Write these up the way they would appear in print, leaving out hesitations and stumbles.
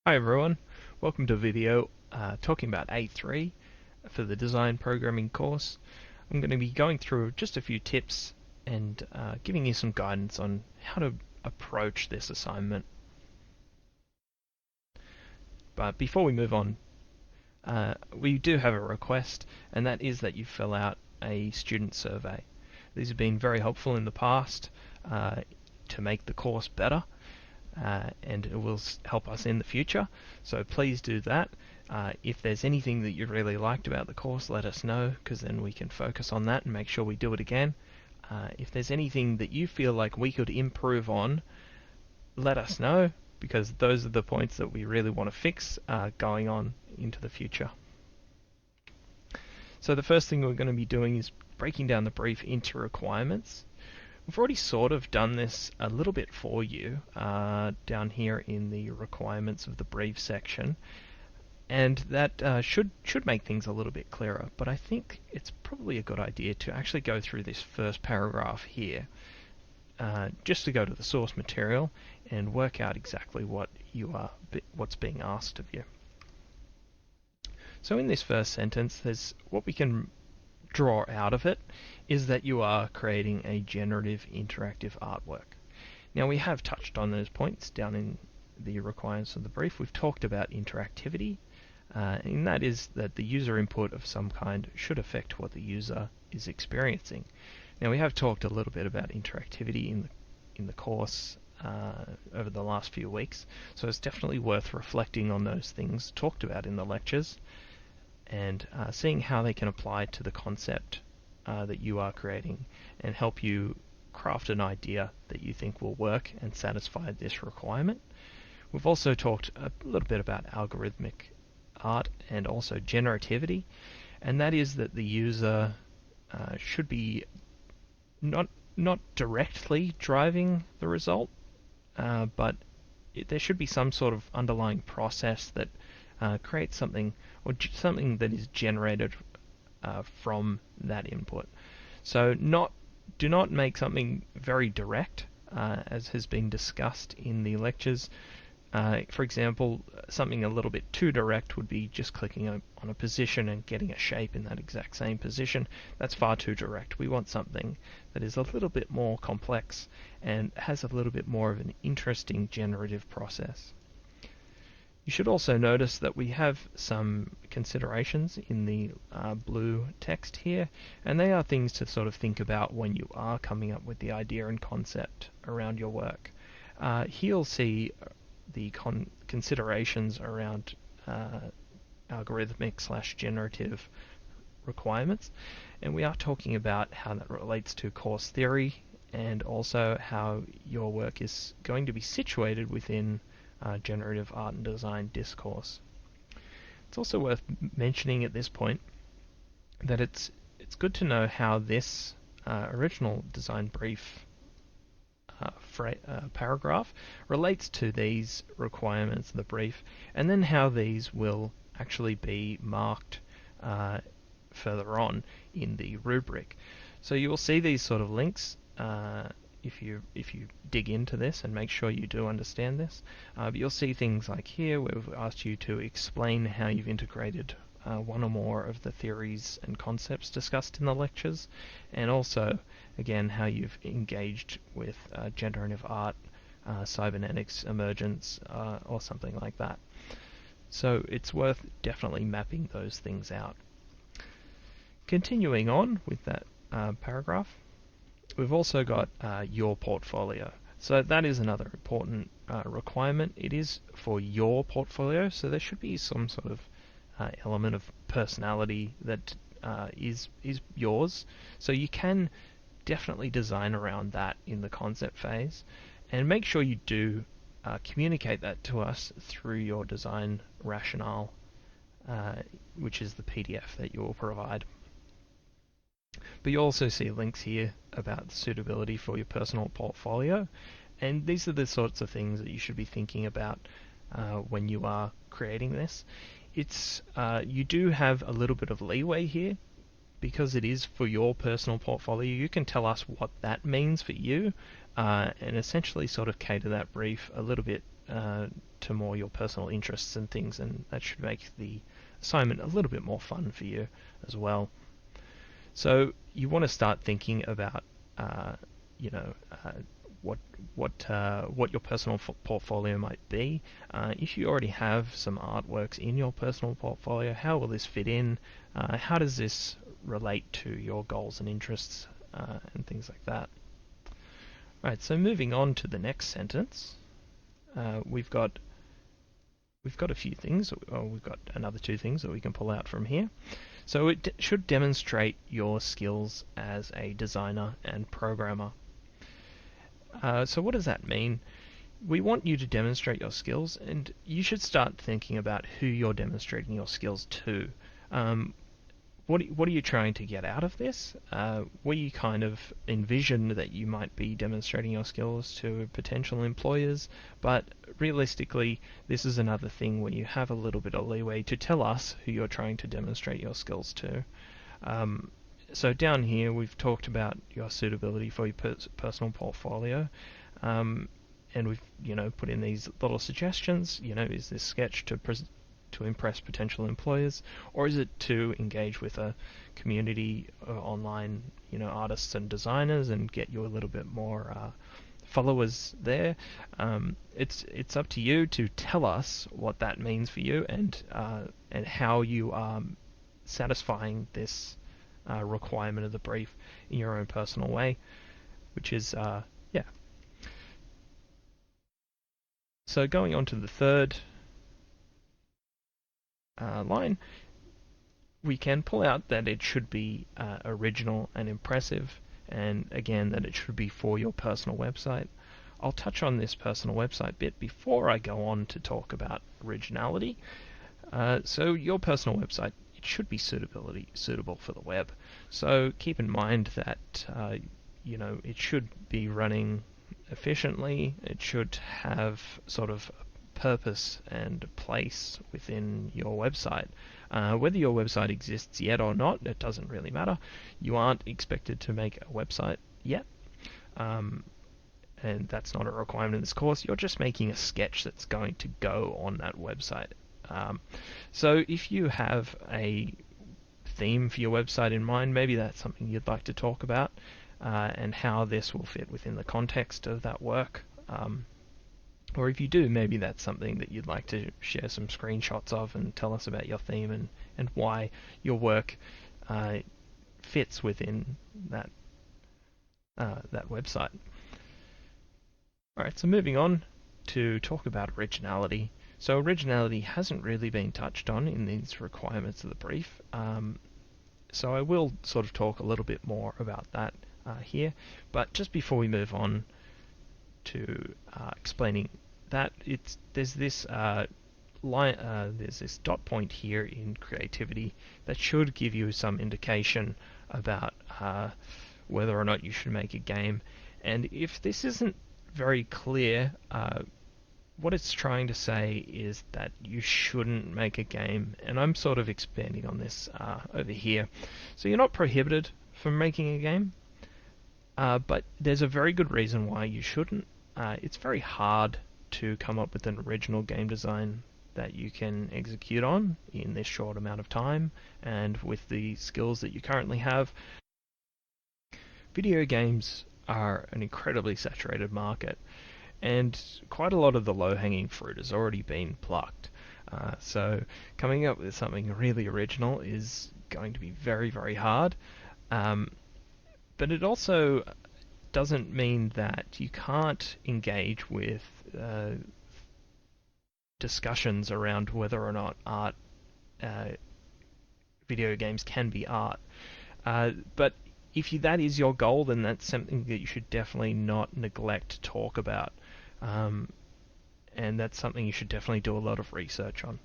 Hi everyone, welcome to a video talking about A3 for the design programming course. I'm going to be going through just a few tips and giving you some guidance on how to approach this assignment. But before we move on, we do have a request, and that is that you fill out a student survey. These have been very helpful in the past to make the course better. And it will help us in the future, so please do that. If there's anything that you really liked about the course, let us know, because then we can focus on that and make sure we do it again. If there's anything that you feel like we could improve on, let us know, because those are the points that we really want to fix going on into the future. So the first thing we're going to be doing is breaking down the brief into requirements. We've already sort of done this a little bit for you down here in the requirements of the brief section, and that should make things a little bit clearer. But I think it's probably a good idea to actually go through this first paragraph here, just to go to the source material and work out exactly what's being asked of you. So in this first sentence, there's what we can draw out of it is that you are creating a generative interactive artwork. Now we have touched on those points down in the requirements of the brief. We've talked about interactivity, and that is that the user input of some kind should affect what the user is experiencing. Now we have talked a little bit about interactivity in the course over the last few weeks, so it's definitely worth reflecting on those things talked about in the lectures and seeing how they can apply to the concept that you are creating and help you craft an idea that you think will work and satisfy this requirement. We've also talked a little bit about algorithmic art and also generativity, and that is that the user should be not directly driving the result, but there should be some sort of underlying process that creates something, or something that is generated from that input. So do not make something very direct, as has been discussed in the lectures. For example, something a little bit too direct would be just clicking on a position and getting a shape in that exact same position. That's far too direct. We want something that is a little bit more complex and has a little bit more of an interesting generative process. You should also notice that we have some considerations in the blue text here, and they are things to sort of think about when you are coming up with the idea and concept around your work. Here you'll see the considerations around algorithmic/generative requirements, and we are talking about how that relates to course theory and also how your work is going to be situated within generative art and design discourse. It's also worth mentioning at this point that it's good to know how this original design brief paragraph relates to these requirements of the brief, and then how these will actually be marked further on in the rubric. So you will see these sort of links if you dig into this and make sure you do understand this. But you'll see things like here where we've asked you to explain how you've integrated one or more of the theories and concepts discussed in the lectures, and also again how you've engaged with generative art, cybernetics, emergence, or something like that. So it's worth definitely mapping those things out. Continuing on with that paragraph, we've also got your portfolio. So that is another important requirement. It is for your portfolio, so there should be some sort of element of personality that is yours. So you can definitely design around that in the concept phase, and make sure you do communicate that to us through your design rationale, which is the PDF that you will provide. But you also see links here about suitability for your personal portfolio, and these are the sorts of things that you should be thinking about when you are creating this. You do have a little bit of leeway here because it is for your personal portfolio. You can tell us what that means for you, and essentially sort of cater that brief a little bit to more your personal interests and things, and that should make the assignment a little bit more fun for you as well. So you want to start thinking about, you know, what your personal portfolio might be. If you already have some artworks in your personal portfolio, how will this fit in? How does this relate to your goals and interests and things like that? Right. So moving on to the next sentence, we've got a few things. We've got another two things that we can pull out from here. So it should demonstrate your skills as a designer and programmer. So what does that mean? We want you to demonstrate your skills, and you should start thinking about who you're demonstrating your skills to. What are you trying to get out of this? We kind of envision that you might be demonstrating your skills to potential employers, but realistically, this is another thing where you have a little bit of leeway to tell us who you're trying to demonstrate your skills to. So down here, we've talked about your suitability for your personal portfolio, and we've put in these little suggestions. Is this sketch to impress potential employers, or is it to engage with a community of online, artists and designers and get you a little bit more followers there? It's up to you to tell us what that means for you and how you are satisfying this requirement of the brief in your own personal way, which is yeah. So going on to the third line, we can pull out that it should be original and impressive, and again that it should be for your personal website. I'll touch on this personal website bit before I go on to talk about originality. So your personal website, it should be suitable for the web. So keep in mind that it should be running efficiently. It should have sort of purpose and place within your website. Whether your website exists yet or not, it doesn't really matter. You aren't expected to make a website yet, and that's not a requirement in this course. You're just making a sketch that's going to go on that website. So if you have a theme for your website in mind, maybe that's something you'd like to talk about, and how this will fit within the context of that work. Or if you do, maybe that's something that you'd like to share some screenshots of and tell us about your theme and why your work fits within that website. Alright, so moving on to talk about originality. So originality hasn't really been touched on in these requirements of the brief. So I will sort of talk a little bit more about that here. But just before we move on to explaining that, there's this there's this dot point here in creativity that should give you some indication about whether or not you should make a game. And if this isn't very clear, what it's trying to say is that you shouldn't make a game, and I'm sort of expanding on this over here. So you're not prohibited from making a game, but there's a very good reason why you shouldn't. It's very hard to come up with an original game design that you can execute on in this short amount of time, and with the skills that you currently have. Video games are an incredibly saturated market, and quite a lot of the low-hanging fruit has already been plucked. So coming up with something really original is going to be very, very hard. But it also doesn't mean that you can't engage with discussions around whether or not art, video games can be art. But if that is your goal, then that's something that you should definitely not neglect to talk about. And that's something you should definitely do a lot of research on.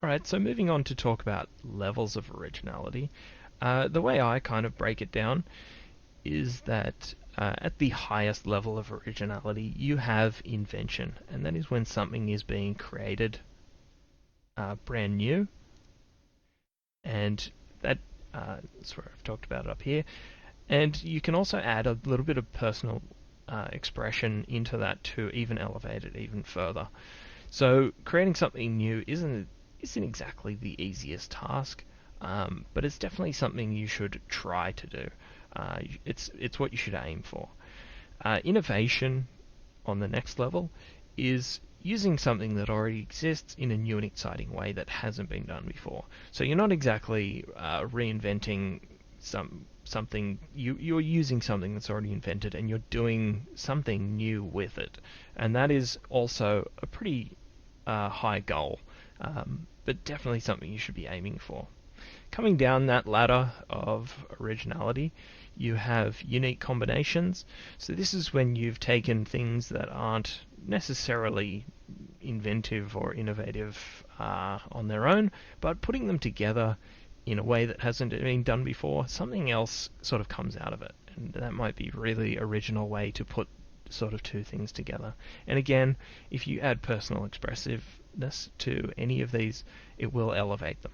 Alright, so moving on to talk about levels of originality. The way I kind of break it down is that at the highest level of originality, you have invention, and that is when something is being created brand new, and that, sorry, I've talked about it up here, And you can also add a little bit of personal expression into that to even elevate it even further. So creating something new isn't exactly the easiest task, but it's definitely something you should try to do. It's what you should aim for. Innovation on the next level is using something that already exists in a new and exciting way that hasn't been done before. So you're not exactly reinventing something. You're using something that's already invented and you're doing something new with it, and that is also a pretty high goal, but definitely something you should be aiming for. Coming down that ladder of originality, you have unique combinations. So this is when you've taken things that aren't necessarily inventive or innovative on their own, but putting them together in a way that hasn't been done before, something else sort of comes out of it. And that might be a really original way to put sort of two things together. And again, if you add personal expressiveness to any of these, it will elevate them.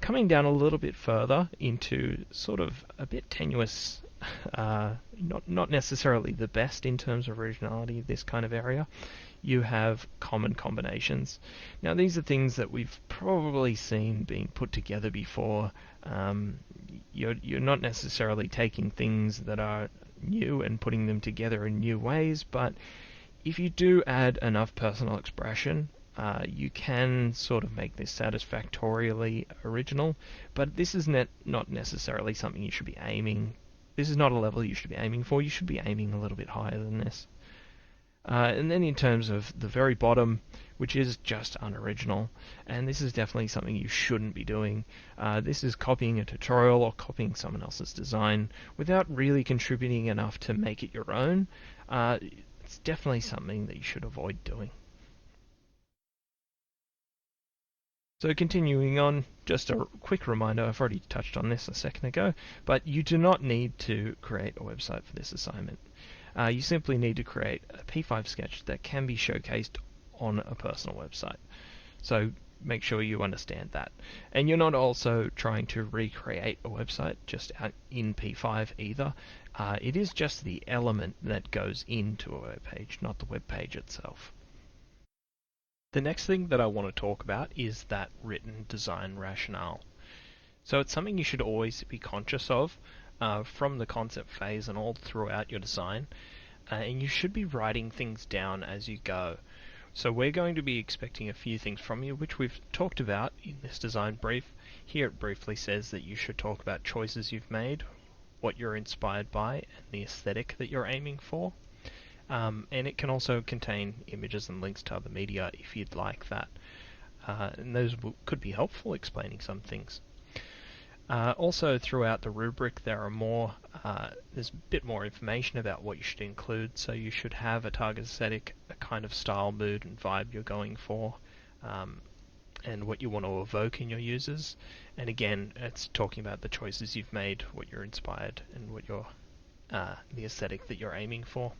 Coming down a little bit further into sort of a bit tenuous, not necessarily the best in terms of originality, this kind of area, you have common combinations. Now these are things that we've probably seen being put together before. You're not necessarily taking things that are new and putting them together in new ways, but if you do add enough personal expression, you can sort of make this satisfactorily original, but this is not necessarily something you should be aiming. This is not a level you should be aiming for. You should be aiming a little bit higher than this. And then in terms of the very bottom, which is just unoriginal, and this is definitely something you shouldn't be doing. This is copying a tutorial or copying someone else's design without really contributing enough to make it your own. It's definitely something that you should avoid doing. So continuing on, just a quick reminder, I've already touched on this a second ago, but you do not need to create a website for this assignment. You simply need to create a P5 sketch that can be showcased on a personal website. So make sure you understand that. And you're not also trying to recreate a website just in P5 either. It is just the element that goes into a web page, not the web page itself. The next thing that I want to talk about is that written design rationale. So it's something you should always be conscious of from the concept phase and all throughout your design, and you should be writing things down as you go. So we're going to be expecting a few things from you, which we've talked about in this design brief. Here it briefly says that you should talk about choices you've made, what you're inspired by, and the aesthetic that you're aiming for. And it can also contain images and links to other media if you'd like that. And those could be helpful explaining some things. Also, throughout the rubric, there's a bit more information about what you should include. So you should have a target aesthetic, a kind of style, mood, and vibe you're going for, and what you want to evoke in your users. And again, it's talking about the choices you've made, what you're inspired, and what the aesthetic that you're aiming for.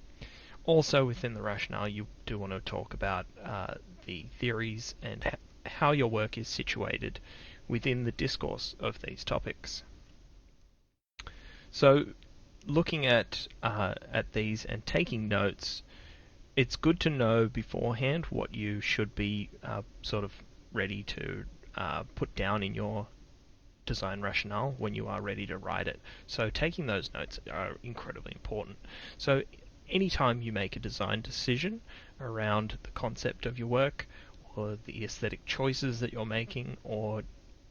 Also, within the rationale, you do want to talk about the theories and how your work is situated within the discourse of these topics. So, looking at these and taking notes, it's good to know beforehand what you should be sort of ready to put down in your design rationale when you are ready to write it. So taking those notes are incredibly important. So anytime you make a design decision around the concept of your work, or the aesthetic choices that you're making, or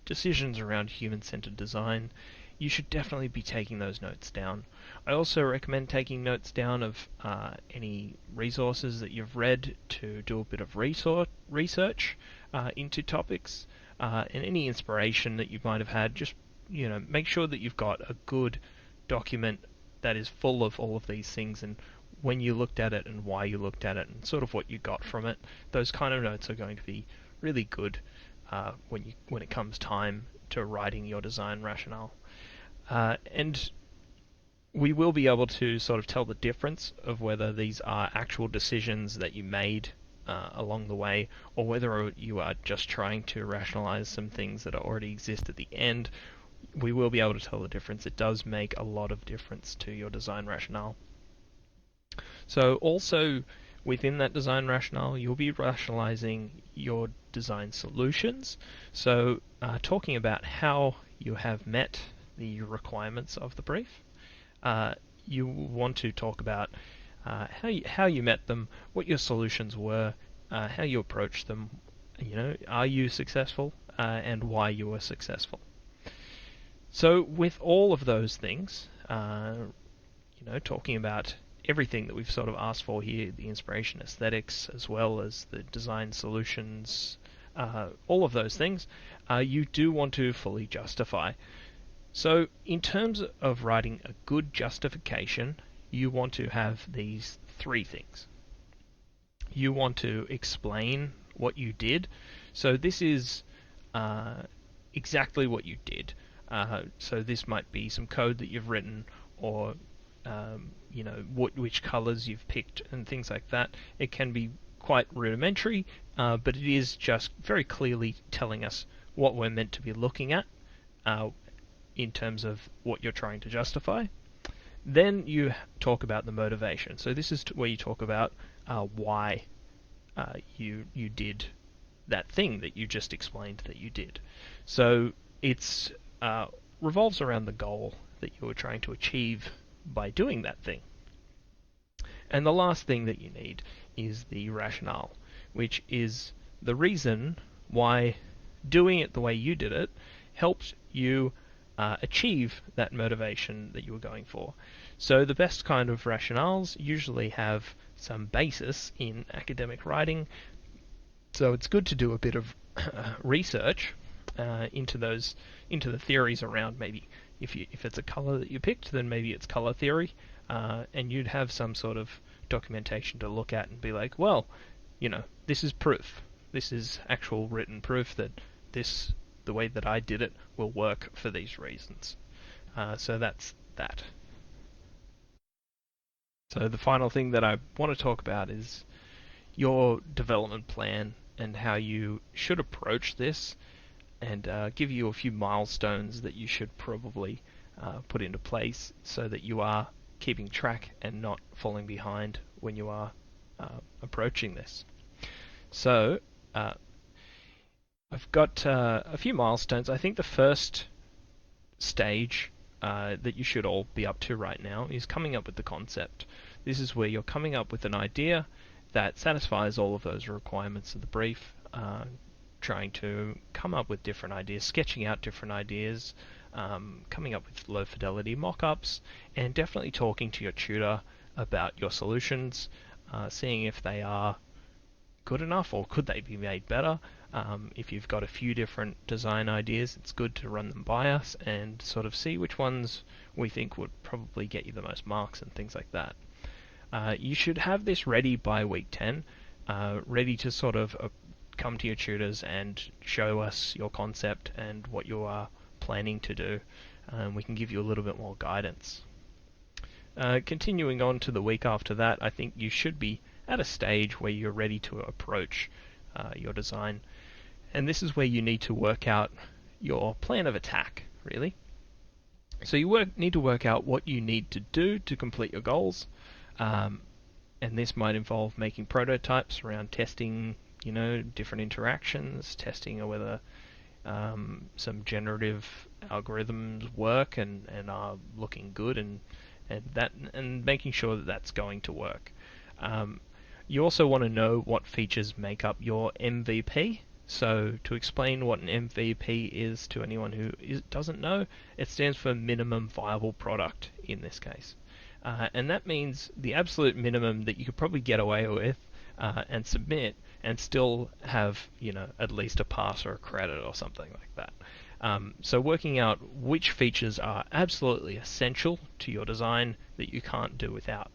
decisions around human-centered design, you should definitely be taking those notes down. I also recommend taking notes down of any resources that you've read to do a bit of research into topics, and any inspiration that you might have had. Just make sure that you've got a good document that is full of all of these things, and when you looked at it and why you looked at it and sort of what you got from it. Those kind of notes are going to be really good when it comes time to writing your design rationale. And we will be able to sort of tell the difference of whether these are actual decisions that you made along the way, or whether you are just trying to rationalize some things that already exist at the end, we will be able to tell the difference. It does make a lot of difference to your design rationale. So also within that design rationale, you'll be rationalizing your design solutions. So talking about how you have met the requirements of the brief. You want to talk about how you met them, what your solutions were, how you approached them. Are you successful, and why you were successful. So with all of those things, talking about everything that we've sort of asked for here, the inspiration, aesthetics, as well as the design solutions, all of those things, you do want to fully justify. So in terms of writing a good justification, you want to have these three things. You want to explain what you did. So this is exactly what you did. So this might be some code that you've written, or which colors you've picked and things like that. It can be quite rudimentary, but it is just very clearly telling us what we're meant to be looking at in terms of what you're trying to justify. Then you talk about the motivation. So this is where you talk about why you did that thing that you just explained that you did. So it's revolves around the goal that you were trying to achieve by doing that thing. And the last thing that you need is the rationale, which is the reason why doing it the way you did it helped you achieve that motivation that you were going for. So the best kind of rationales usually have some basis in academic writing. So it's good to do a bit of research into the theories around, maybe if it's a color that you picked, then maybe it's color theory, and you'd have some sort of documentation to look at and be like, well, this is proof. This is actual written proof that the way that I did it will work for these reasons. So that's that. So the final thing that I want to talk about is your development plan and how you should approach this, and give you a few milestones that you should probably put into place so that you are keeping track and not falling behind when you are approaching this. So I've got a few milestones. I think the first stage that you should all be up to right now is coming up with the concept. This is where you're coming up with an idea that satisfies all of those requirements of the brief, trying to come up with different ideas, sketching out different ideas, coming up with low fidelity mock-ups, and definitely talking to your tutor about your solutions, seeing if they are good enough or could they be made better. If you've got a few different design ideas, it's good to run them by us and sort of see which ones we think would probably get you the most marks and things like that. You should have this ready by week 10, ready to sort of come to your tutors and show us your concept and what you are planning to do. We can give you a little bit more guidance. Continuing on to the week after that, I think you should be at a stage where you're ready to approach your design. And this is where you need to work out your plan of attack, really. So you need to work out what you need to do to complete your goals. And this might involve making prototypes around testing, different interactions, testing whether some generative algorithms work and are looking good, and making sure that that's going to work. You also want to know what features make up your MVP. So to explain what an MVP is to anyone who doesn't know, it stands for minimum viable product in this case. And that means the absolute minimum that you could probably get away with and submit and still have, at least a pass or a credit or something like that. So working out which features are absolutely essential to your design that you can't do without.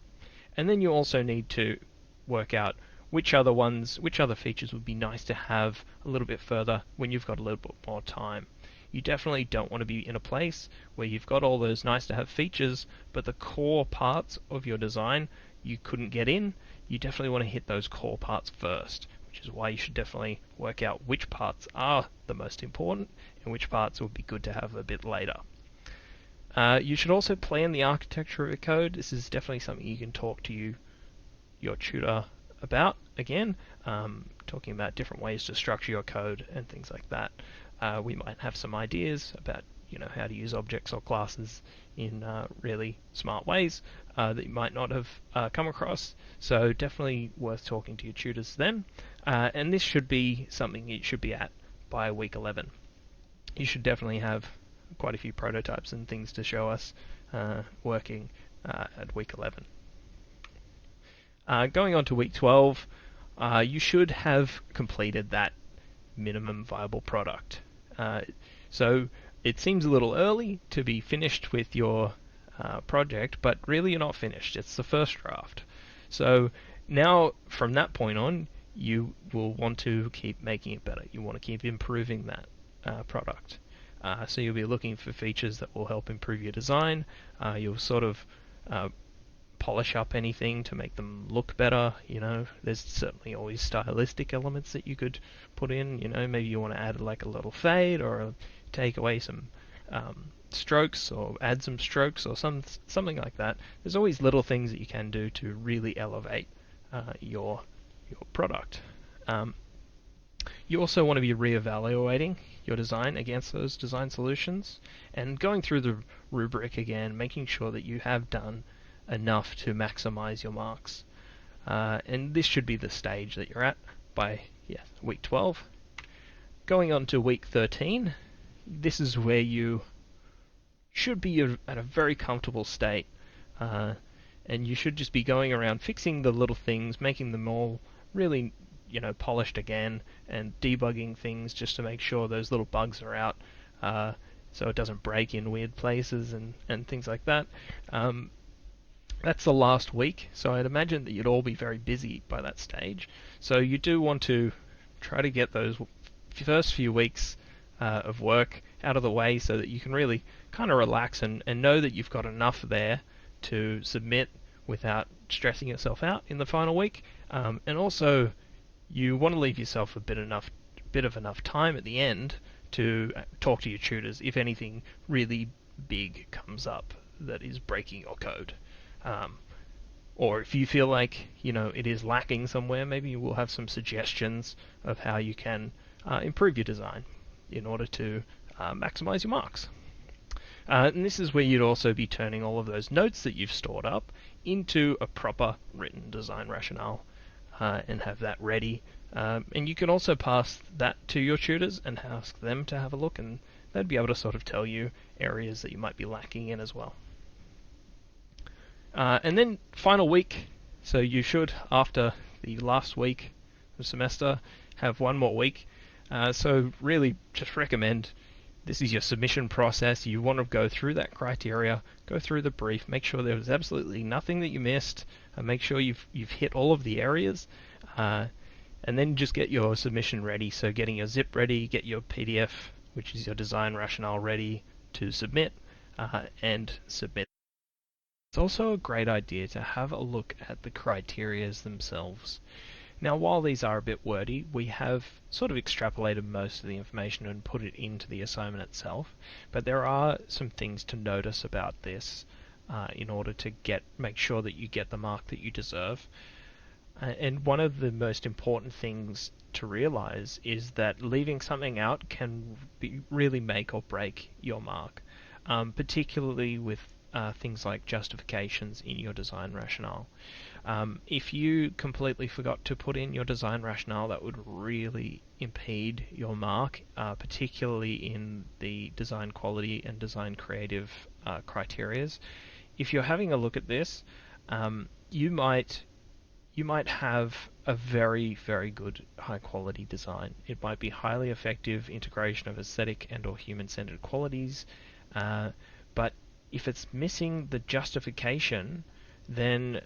And then you also need to work out which other features would be nice to have a little bit further when you've got a little bit more time. You definitely don't want to be in a place where you've got all those nice to have features, but the core parts of your design you couldn't get in. You definitely want to hit those core parts first, which is why you should definitely work out which parts are the most important and which parts would be good to have a bit later. You should also plan the architecture of your code. This is definitely something you can talk to your tutor about. Again, talking about different ways to structure your code and things like that. We might have some ideas about how to use objects or classes in really smart ways that you might not have come across. So definitely worth talking to your tutors then. And this should be something you should be at by week 11. You should definitely have quite a few prototypes and things to show us working at week 11. Going on to week 12, you should have completed that minimum viable product. So it seems a little early to be finished with your project, but really you're not finished. It's the first draft. So now from that point on, you will want to keep making it better. You want to keep improving that product. So you'll be looking for features that will help improve your design. You'll sort of polish up anything to make them look better. There's certainly always stylistic elements that you could put in. Maybe you want to add like a little fade or take away some strokes or add some strokes or something like that. There's always little things that you can do to really elevate your product. You also want to be reevaluating your design against those design solutions and going through the rubric again, making sure that you have done enough to maximize your marks. And this should be the stage that you're at by week 12. Going on to week 13, this is where you should be at a very comfortable state, and you should just be going around fixing the little things, making them all really polished again, and debugging things just to make sure those little bugs are out, so it doesn't break in weird places and things like that. That's the last week, so I'd imagine that you'd all be very busy by that stage. So you do want to try to get those first few weeks of work out of the way so that you can really kind of relax and know that you've got enough there to submit without stressing yourself out in the final week. And also, you want to leave yourself a bit of enough time at the end to talk to your tutors if anything really big comes up that is breaking your code. Or if you feel like it is lacking somewhere, maybe you will have some suggestions of how you can improve your design in order to maximize your marks. And this is where you'd also be turning all of those notes that you've stored up into a proper written design rationale and have that ready. And you can also pass that to your tutors and ask them to have a look, and they'd be able to sort of tell you areas that you might be lacking in as well. And then final week, so you should, after the last week of the semester, have one more week. So really just recommend, this is your submission process. You want to go through that criteria, go through the brief, make sure there was absolutely nothing that you missed, and make sure you've hit all of the areas, and then just get your submission ready. So getting your zip ready, get your PDF, which is your design rationale, ready to submit, and submit. It's also a great idea to have a look at the criterias themselves. Now, while these are a bit wordy, we have sort of extrapolated most of the information and put it into the assignment itself, but there are some things to notice about this in order to make sure that you get the mark that you deserve. And one of the most important things to realize is that leaving something out can really make or break your mark, particularly with things like justifications in your design rationale. If you completely forgot to put in your design rationale, that would really impede your mark, particularly in the design quality and design creative criterias. If you're having a look at this, you might have a very, very good high quality design. It might be highly effective integration of aesthetic and or human-centered qualities, but if it's missing the justification, then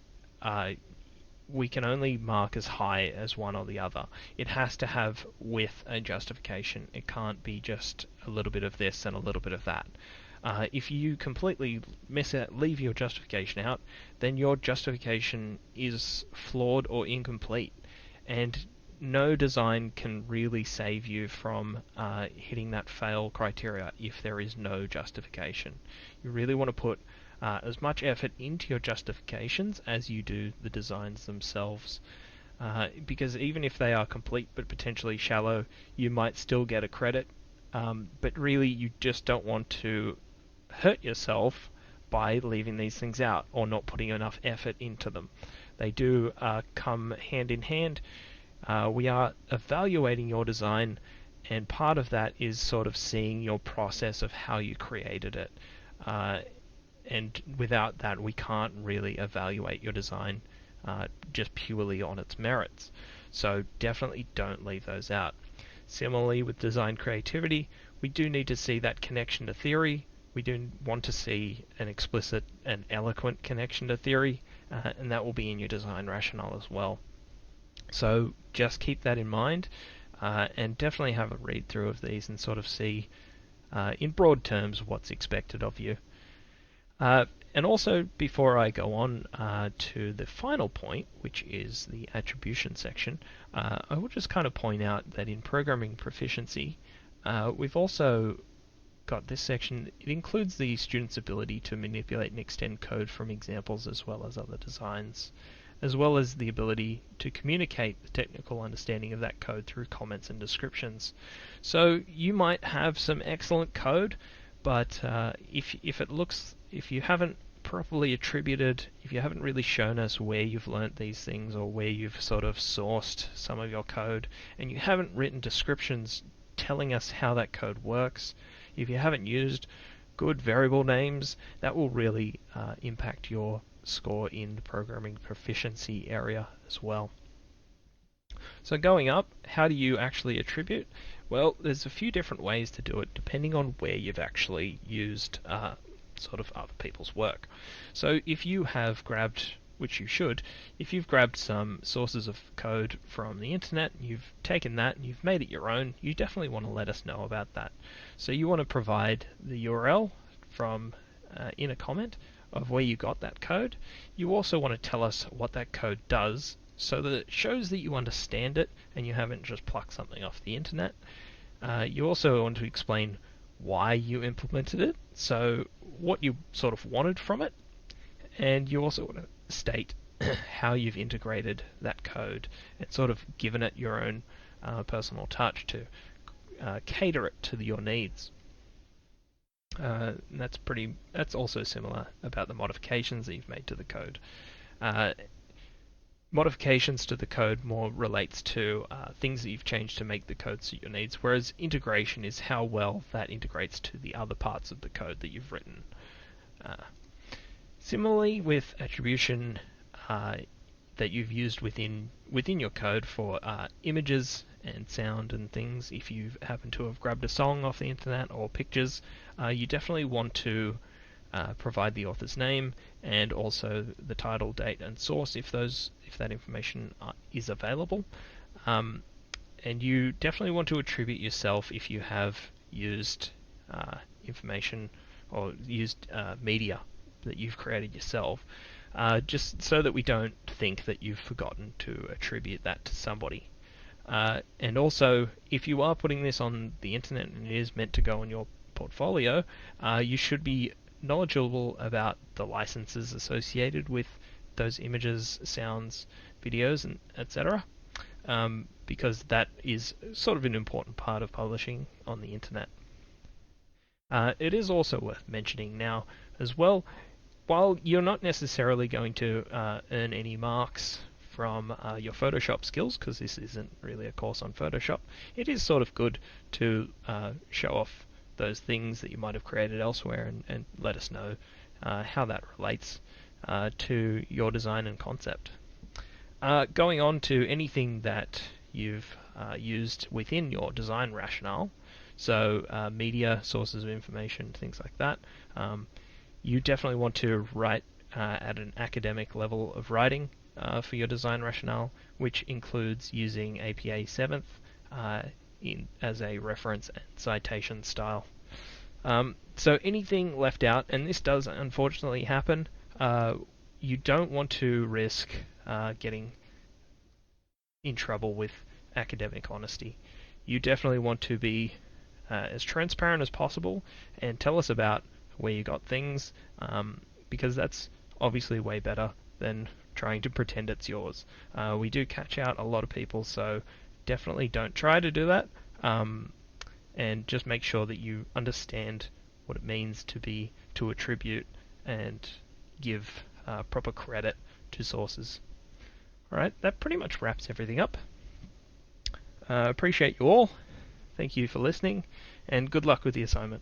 we can only mark as high as one or the other. It has to have with a justification. It can't be just a little bit of this and a little bit of that. If you completely leave your justification out, then your justification is flawed or incomplete. And no design can really save you from hitting that fail criteria if there is no justification. You really want to put as much effort into your justifications as you do the designs themselves. Because even if they are complete but potentially shallow, you might still get a credit. But really, you just don't want to hurt yourself by leaving these things out or not putting enough effort into them. They do come hand in hand. We are evaluating your design, and part of that is sort of seeing your process of how you created it. And without that, we can't really evaluate your design just purely on its merits. So definitely don't leave those out. Similarly with design creativity, we do need to see that connection to theory. We do want to see an explicit and eloquent connection to theory, and that will be in your design rationale as well. So just keep that in mind, and definitely have a read through of these and sort of see in broad terms what's expected of you. And also, before I go on to the final point, which is the attribution section, I will just kind of point out that in programming proficiency, we've also got this section. It includes the student's ability to manipulate and extend code from examples as well as other designs, as well as the ability to communicate the technical understanding of that code through comments and descriptions. So you might have some excellent code, but if you haven't properly attributed, if you haven't really shown us where you've learnt these things or where you've sort of sourced some of your code, and you haven't written descriptions telling us how that code works, if you haven't used good variable names, that will really impact your score in the programming proficiency area as well. So going up, how do you actually attribute? Well, there's a few different ways to do it depending on where you've actually used sort of other people's work. So if you have grabbed, which you should, if you've grabbed some sources of code from the internet, you've taken that and you've made it your own, you definitely want to let us know about that. So you want to provide the URL from in a comment of where you got that code. You also want to tell us what that code does so that it shows that you understand it and you haven't just plucked something off the internet. You also want to explain why you implemented it, so what you sort of wanted from it, and you also want to state how you've integrated that code and sort of given it your own personal touch to cater it to your needs. That's also similar about the modifications that you've made to the code. Modifications to the code more relates to things that you've changed to make the code suit your needs, whereas integration is how well that integrates to the other parts of the code that you've written. Similarly with attribution that you've used within your code for images and sound and things, if you happen to have grabbed a song off the internet or pictures, you definitely want to provide the author's name and also the title, date, and source if that information is available. And you definitely want to attribute yourself if you have used information or used media that you've created yourself, just so that we don't think that you've forgotten to attribute that to somebody. And also, if you are putting this on the internet and it is meant to go on your portfolio, you should be knowledgeable about the licenses associated with those images, sounds, videos, and etc. Because that is sort of an important part of publishing on the internet. It is also worth mentioning now as well, while you're not necessarily going to earn any marks from your Photoshop skills, because this isn't really a course on Photoshop, it is sort of good to show off those things that you might have created elsewhere and let us know how that relates to your design and concept. Going on to anything that you've used within your design rationale, so media, sources of information, things like that, you definitely want to write at an academic level of writing for your design rationale, which includes using APA 7th as a reference and citation style. So anything left out, and this does unfortunately happen, you don't want to risk getting in trouble with academic honesty. You definitely want to be as transparent as possible and tell us about where you got things, because that's obviously way better than trying to pretend it's yours. We do catch out a lot of people, so definitely don't try to do that, and just make sure that you understand what it means to attribute and give proper credit to sources. Alright, that pretty much wraps everything up. Appreciate you all. Thank you for listening, and good luck with the assignment.